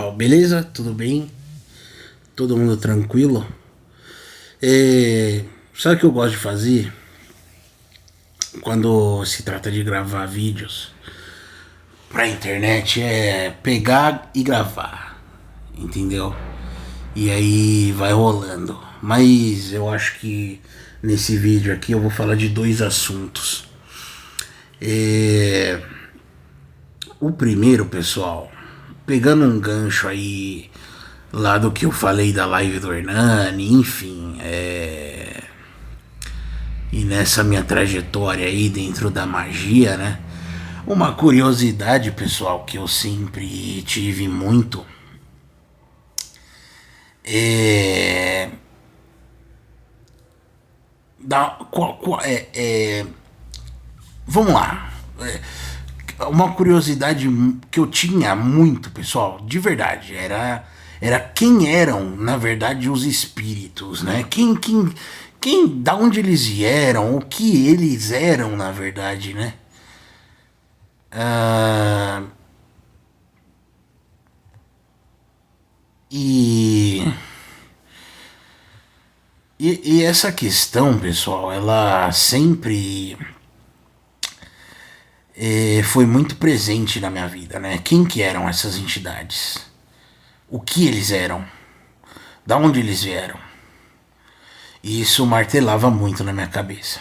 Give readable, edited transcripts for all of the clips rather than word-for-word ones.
pessoal, beleza? Tudo bem? Todo mundo tranquilo? Sabe o que eu gosto de fazer quando se trata de gravar vídeos pra internet? É pegar e gravar, entendeu? E aí vai rolando. Mas eu acho que nesse vídeo aqui eu vou falar de dois assuntos. É, O primeiro, pessoal, pegando um gancho aí lá do que eu falei da live do Hernani, enfim, e nessa minha trajetória aí dentro da magia, né? Uma curiosidade, pessoal, que eu sempre tive muito é. Vamos lá. Uma curiosidade que eu tinha muito, pessoal, de verdade, era quem eram, na verdade, os espíritos, né? Da onde eles vieram, o que eles eram, na verdade, né? Ah, e, e essa questão, pessoal, ela sempre foi muito presente na minha vida, né? Quem que eram essas entidades? O que eles eram? Da onde eles vieram? E isso martelava muito na minha cabeça.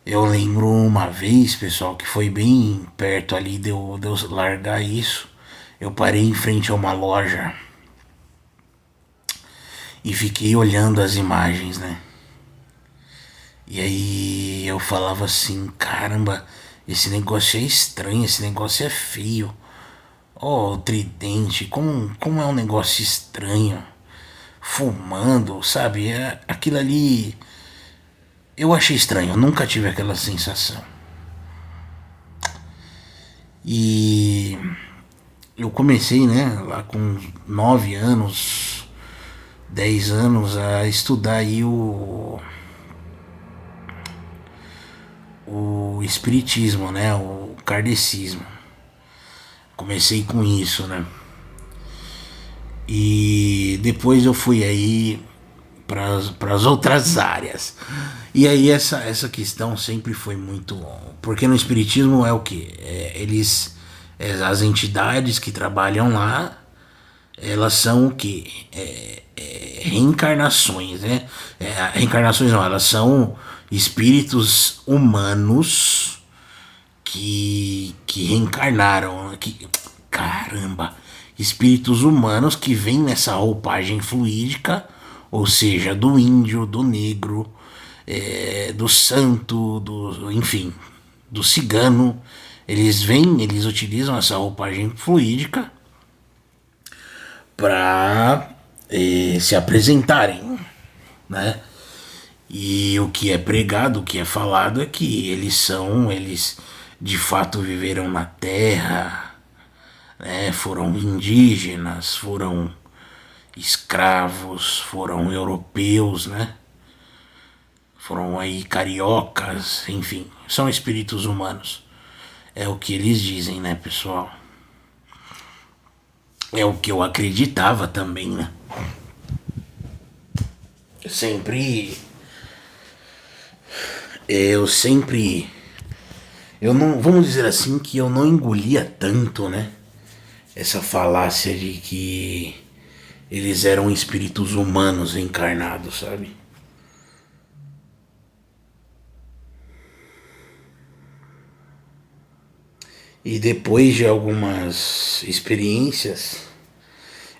Eu lembro uma vez, pessoal, que foi bem perto ali de eu largar isso. Eu parei em frente a uma loja e fiquei olhando as imagens, né? E aí eu falava assim, caramba, esse negócio é estranho, esse negócio é feio. Oh, o tridente, como é um negócio estranho. Fumando, sabe? Aquilo ali. Eu achei estranho, eu nunca tive aquela sensação. E eu comecei, né, lá com 9 anos, 10 anos, a estudar aí o espiritismo, né, o kardecismo. Comecei com isso, né? E depois eu fui aí para as outras áreas. E aí essa questão sempre foi muito. Porque no Espiritismo é o que? As entidades que trabalham lá, elas são o que? Reencarnações, né? Reencarnações não, elas são espíritos humanos que reencarnaram. Caramba! Espíritos humanos que vêm nessa roupagem fluídica, ou seja, do índio, do negro, do santo, enfim, do cigano. Eles vêm, eles utilizam essa roupagem fluídica para se apresentarem, né? E o que é pregado, o que é falado é que eles de fato viveram na terra, né? Foram indígenas, foram escravos, foram europeus, né? Foram aí cariocas, enfim, são espíritos humanos. É o que eles dizem, né, pessoal? É o que eu acreditava também, né? Sempre. Eu sempre. Eu não. Vamos dizer assim que eu não engolia tanto, né? Essa falácia de que eles eram espíritos humanos encarnados, sabe? E depois de algumas experiências,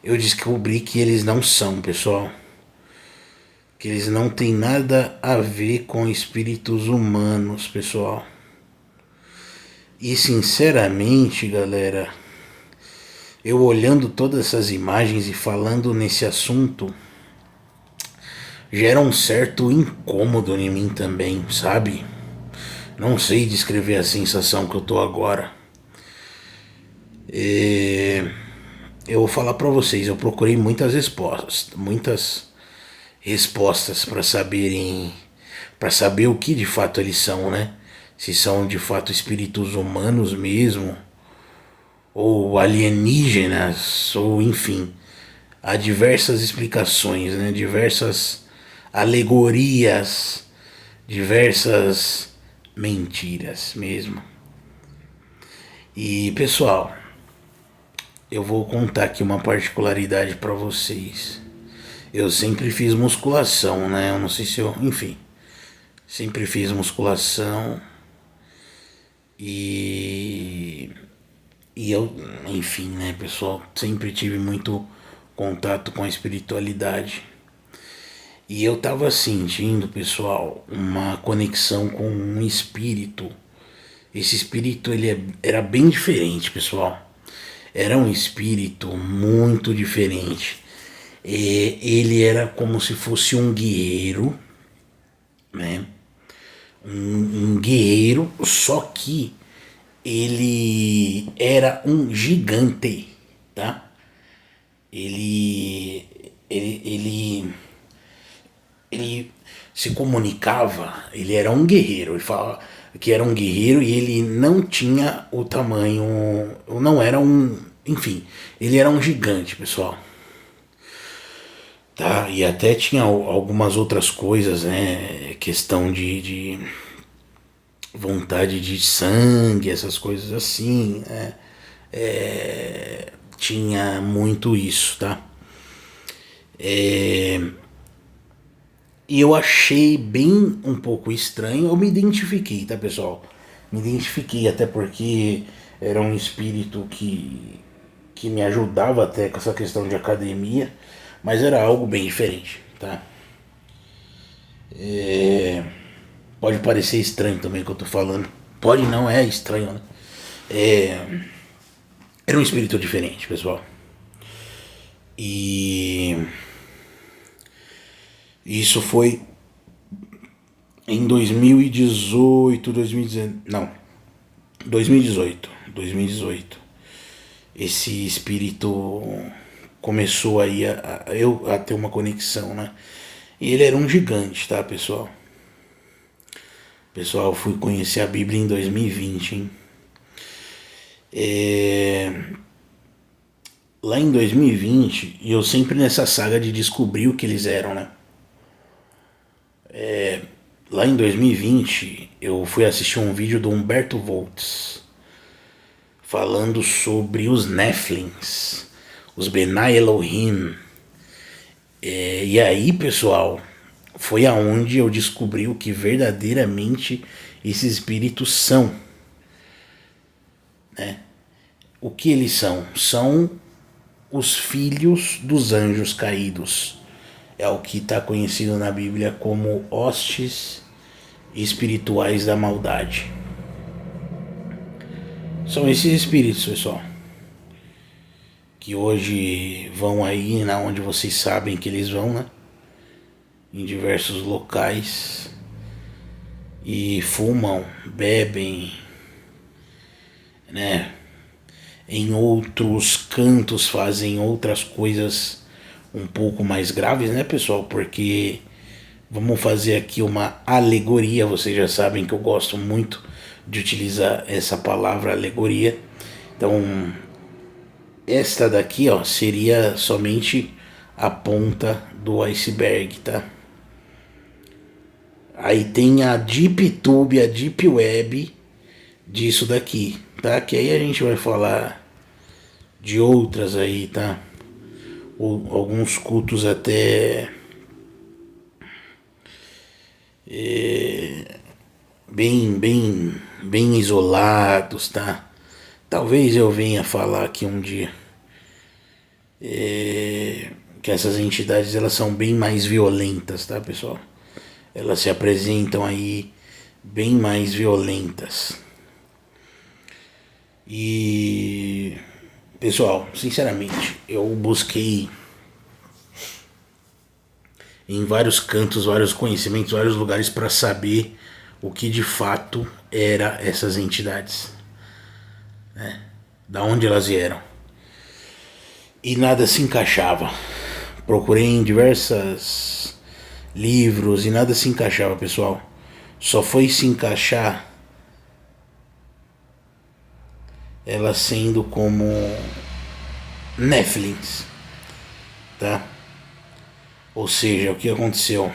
eu descobri que eles não são, pessoal. Que eles não têm nada a ver com espíritos humanos, pessoal. E sinceramente, galera, eu olhando todas essas imagens e falando nesse assunto, gera um certo incômodo em mim também, sabe? Não sei descrever a sensação que eu tô agora. Eu vou falar pra vocês, eu procurei muitas respostas para saber o que de fato eles são, né? Se são de fato espíritos humanos mesmo, ou alienígenas, ou enfim, há diversas explicações, né? Diversas alegorias, diversas mentiras mesmo. E pessoal, eu vou contar aqui uma particularidade para vocês. Eu sempre fiz musculação, né? Eu não sei se eu, enfim, sempre fiz musculação e eu, enfim, né, pessoal, sempre tive muito contato com a espiritualidade. E eu tava sentindo, pessoal, uma conexão com um espírito. Esse espírito era bem diferente, pessoal. Era um espírito muito diferente. Ele era como se fosse um guerreiro, né? Um guerreiro, só que ele era um gigante, tá? Ele, ele, ele, ele se comunicava, ele era um guerreiro, ele falava que era um guerreiro e ele não tinha o tamanho, não era um, enfim, ele era um gigante, pessoal. Tá, e até tinha algumas outras coisas, né? Questão de vontade de sangue, essas coisas assim, né? Tinha muito isso, tá? E eu achei bem um pouco estranho, eu me identifiquei, tá, pessoal? Me identifiquei até porque era um espírito que me ajudava até com essa questão de academia, mas era algo bem diferente, tá? Pode parecer estranho também o que eu tô falando. Pode não, é estranho, né? Era um espírito diferente, pessoal. E isso foi em 2018, 2019, não, 2018, 2018. Esse espírito começou aí a ter uma conexão, né? E ele era um gigante, tá, pessoal? Pessoal, fui conhecer a Bíblia em 2020, hein? Lá em 2020, e eu sempre nessa saga de descobrir o que eles eram, né? Lá em 2020, eu fui assistir um vídeo do Humberto Volts falando sobre os Nephilims, os Benai Elohim. E aí, pessoal, foi aonde eu descobri o que verdadeiramente esses espíritos são, né? O que eles são? São os filhos dos anjos caídos. É o que está conhecido na Bíblia como hostes espirituais da maldade. São esses espíritos, pessoal, que hoje vão aí na onde vocês sabem que eles vão, né? Em diversos locais e fumam, bebem, né? Em outros cantos fazem outras coisas um pouco mais graves, né, pessoal? Porque vamos fazer aqui uma alegoria. Vocês já sabem que eu gosto muito de utilizar essa palavra alegoria. Então, esta daqui, ó, seria somente a ponta do iceberg, tá? Aí tem a Deep Tube, a Deep Web disso daqui, tá? Que aí a gente vai falar de outras aí, tá? Ou alguns cultos até bem isolados, tá? Talvez eu venha falar aqui um dia que essas entidades elas são bem mais violentas, tá, pessoal? Elas se apresentam aí bem mais violentas. E pessoal, sinceramente, eu busquei em vários cantos, vários conhecimentos, vários lugares para saber o que de fato era essas entidades, né? Da onde elas vieram. E nada se encaixava. Procurei em diversos livros e nada se encaixava, pessoal. Só foi se encaixar elas sendo como Nephilims, tá? Ou seja, o que aconteceu?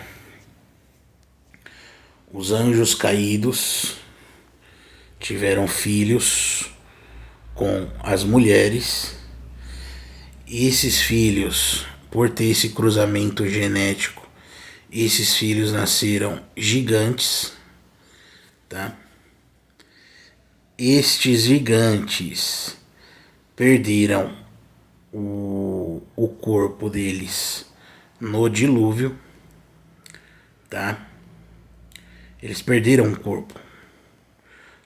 Os anjos caídos tiveram filhos com as mulheres, e esses filhos, por ter esse cruzamento genético, esses filhos nasceram gigantes, tá? Estes gigantes perderam o corpo deles no dilúvio, tá? Eles perderam o corpo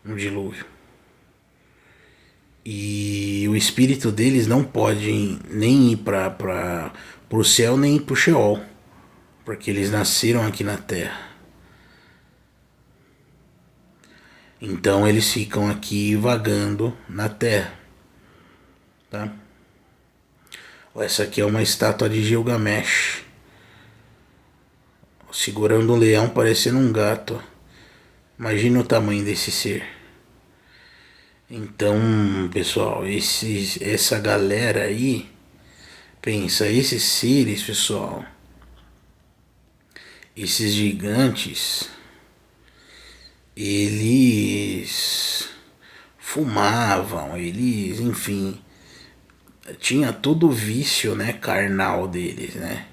no dilúvio. E o espírito deles não pode nem ir para o céu, nem ir para o Sheol, porque eles nasceram aqui na Terra. Então eles ficam aqui vagando na Terra, tá? Essa aqui é uma estátua de Gilgamesh, segurando um leão parecendo um gato. Imagina o tamanho desse ser. Então, pessoal, essa galera aí, pensa, esses seres, pessoal, esses gigantes, eles fumavam, eles, enfim, tinha todo o vício, né, carnal deles, né?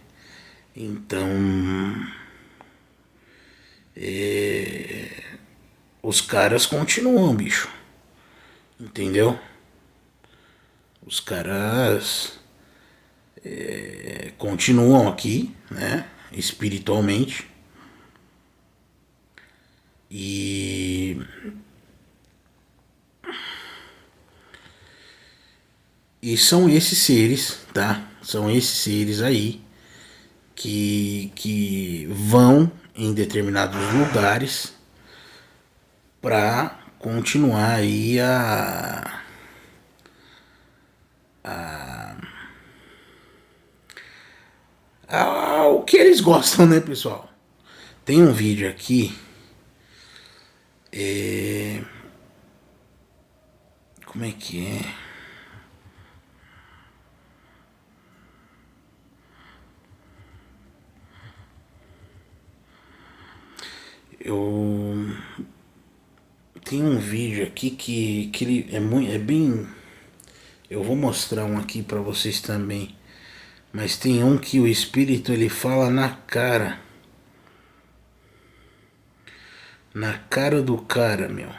Então, os caras continuam, bicho, entendeu? Os caras continuam aqui, né, espiritualmente, e são esses seres, tá? São esses seres aí que vão em determinados lugares para continuar aí o que eles gostam, né, pessoal? Tem um vídeo aqui, como é que é? Eu tem um vídeo aqui que ele é bem. Eu vou mostrar um aqui para vocês também. Mas tem um que o espírito ele fala na cara. Na cara do cara, meu.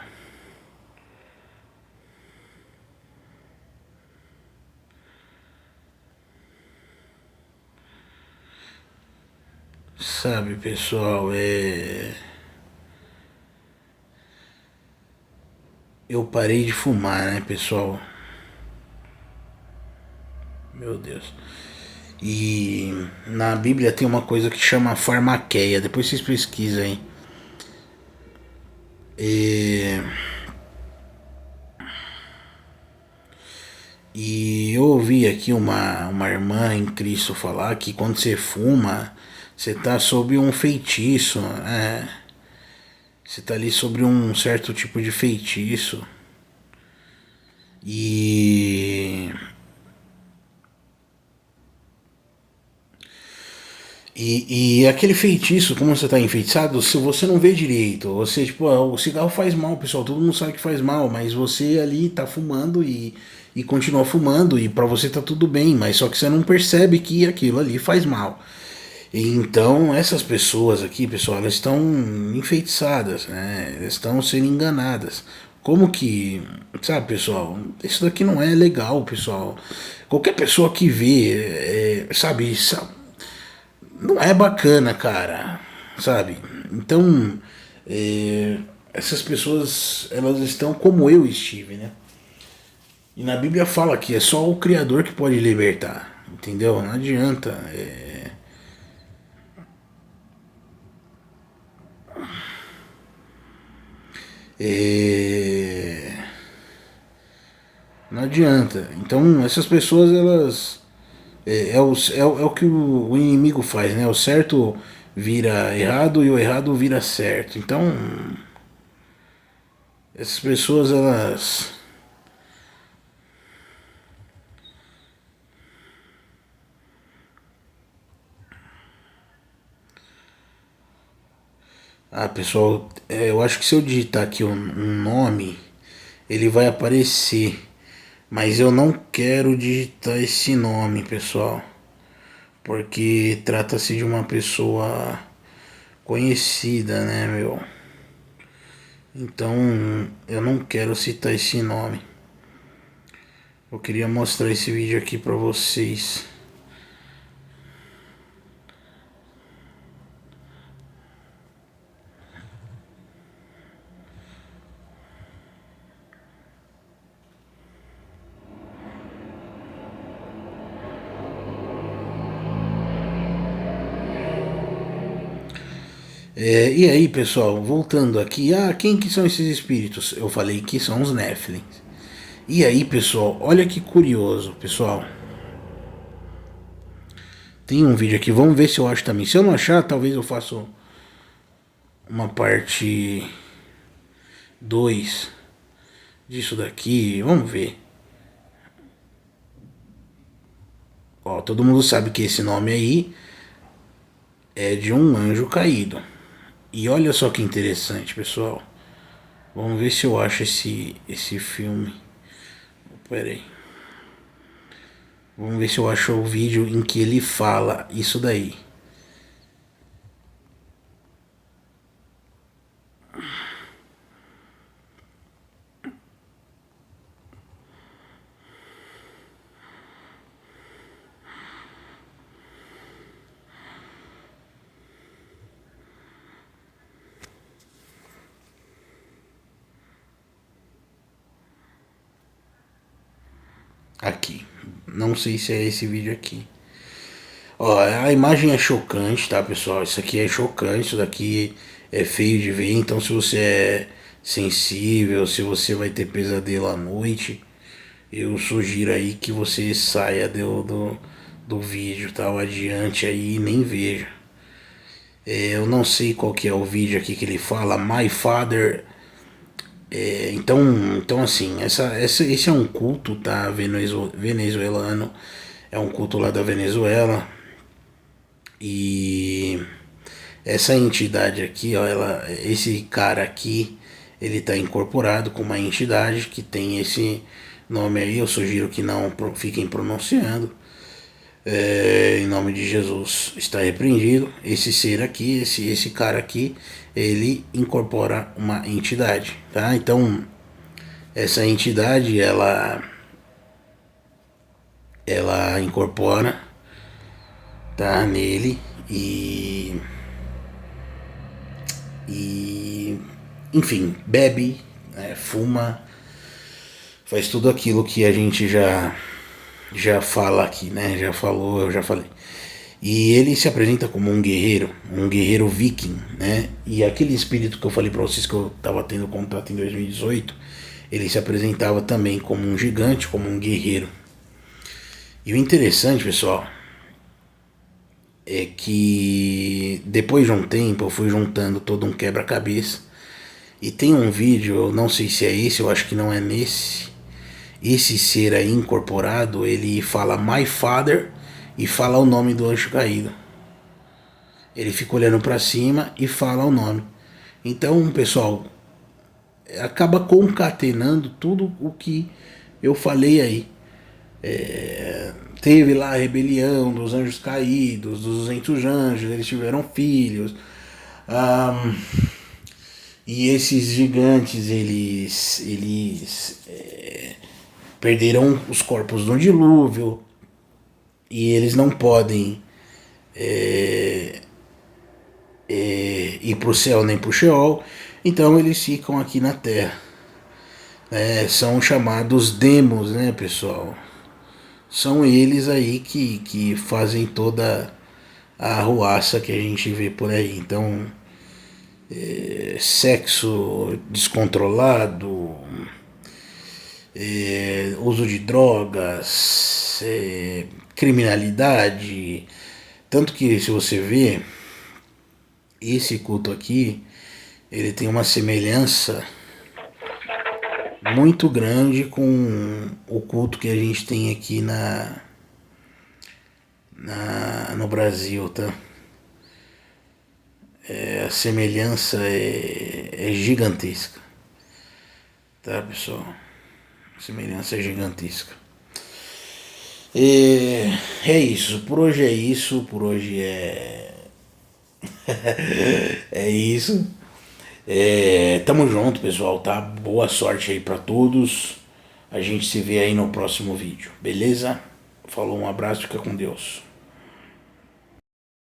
Sabe, pessoal, eu parei de fumar, né, pessoal? Meu Deus. E na Bíblia tem uma coisa que chama farmaqueia. Depois vocês pesquisam aí. E eu ouvi aqui uma irmã em Cristo falar que quando você fuma, você tá sob um feitiço, né? Você tá ali sobre um certo tipo de feitiço. E E aquele feitiço, como você tá enfeitiçado, se você não vê direito, você, tipo, o cigarro faz mal, pessoal, todo mundo sabe que faz mal, mas você ali tá fumando e continua fumando, e pra você tá tudo bem, mas só que você não percebe que aquilo ali faz mal. Então, essas pessoas aqui, pessoal, elas estão enfeitiçadas, né? Elas estão sendo enganadas. Como que, sabe, pessoal, isso daqui não é legal, pessoal. Qualquer pessoa que vê, sabe, não é bacana, cara, sabe? Então, essas pessoas, elas estão como eu estive, né? E na Bíblia fala que é só o Criador que pode libertar, entendeu? Não adianta. É, não adianta. Então, essas pessoas, elas. É o que o inimigo faz, né? O certo vira errado e o errado vira certo. Então, essas pessoas, elas Ah, pessoal, eu acho que se eu digitar aqui um nome, ele vai aparecer. Mas eu não quero digitar esse nome, pessoal. Porque trata-se de uma pessoa conhecida, né, meu? Então eu não quero citar esse nome. Eu queria mostrar esse vídeo aqui pra vocês. E aí, pessoal, voltando aqui, quem que são esses espíritos? Eu falei que são os Nephilim. E aí, pessoal, olha que curioso, pessoal. Tem um vídeo aqui, vamos ver se eu acho também. Se eu não achar, talvez eu faça uma parte 2 disso daqui. Vamos ver. Ó, todo mundo sabe que esse nome aí é de um anjo caído. E olha só que interessante, pessoal. Vamos ver se eu acho esse filme. Pera aí. Vamos ver se eu acho o vídeo em que ele fala isso daí. Aqui. Não sei se é esse vídeo aqui. Ó, a imagem é chocante, tá, pessoal? Isso aqui é chocante, isso daqui é feio de ver. Então, se você é sensível, se você vai ter pesadelo à noite, eu sugiro aí que você saia do vídeo, tá? Adiante aí e nem veja. Eu não sei qual que é o vídeo aqui que ele fala, My Father. Então assim, esse é um culto, tá? Venezuelano. É um culto lá da Venezuela. E essa entidade aqui, ó, esse cara aqui, ele está incorporado com uma entidade que tem esse nome aí. Eu sugiro que não fiquem pronunciando. Em nome de Jesus está repreendido. Esse ser aqui, esse cara aqui, ele incorpora uma entidade, tá? Então essa entidade ela incorpora, tá, nele e enfim, bebe, né, fuma, faz tudo aquilo que a gente já fala aqui, né? Já falou, eu já falei. E ele se apresenta como um guerreiro viking, né? E aquele espírito que eu falei para vocês que eu estava tendo contato em 2018, ele se apresentava também como um gigante, como um guerreiro. E o interessante, pessoal, é que depois de um tempo eu fui juntando todo um quebra-cabeça. E tem um vídeo, eu não sei se é esse, eu acho que não é nesse. Esse ser aí incorporado, ele fala My Father e fala o nome do anjo caído. Ele fica olhando para cima e fala o nome. Então, pessoal, acaba concatenando tudo o que eu falei aí. Teve lá a rebelião dos anjos caídos, dos 200 anjos, eles tiveram filhos. Um, e esses gigantes, eles perderam os corpos no dilúvio. E eles não podem ir para o céu nem para o Sheol. Então eles ficam aqui na Terra. São chamados demos, né, pessoal? São eles aí que fazem toda a arruaça que a gente vê por aí. Então, sexo descontrolado, uso de drogas, criminalidade. Tanto que, se você vê, esse culto aqui, ele tem uma semelhança muito grande com o culto que a gente tem aqui no Brasil, tá? A semelhança é gigantesca. Tá, pessoal? A semelhança é gigantesca. É isso, por hoje é isso, por hoje é isso. Tamo junto, pessoal, tá? Boa sorte aí pra todos. A gente se vê aí no próximo vídeo, beleza? Falou, um abraço, fica com Deus.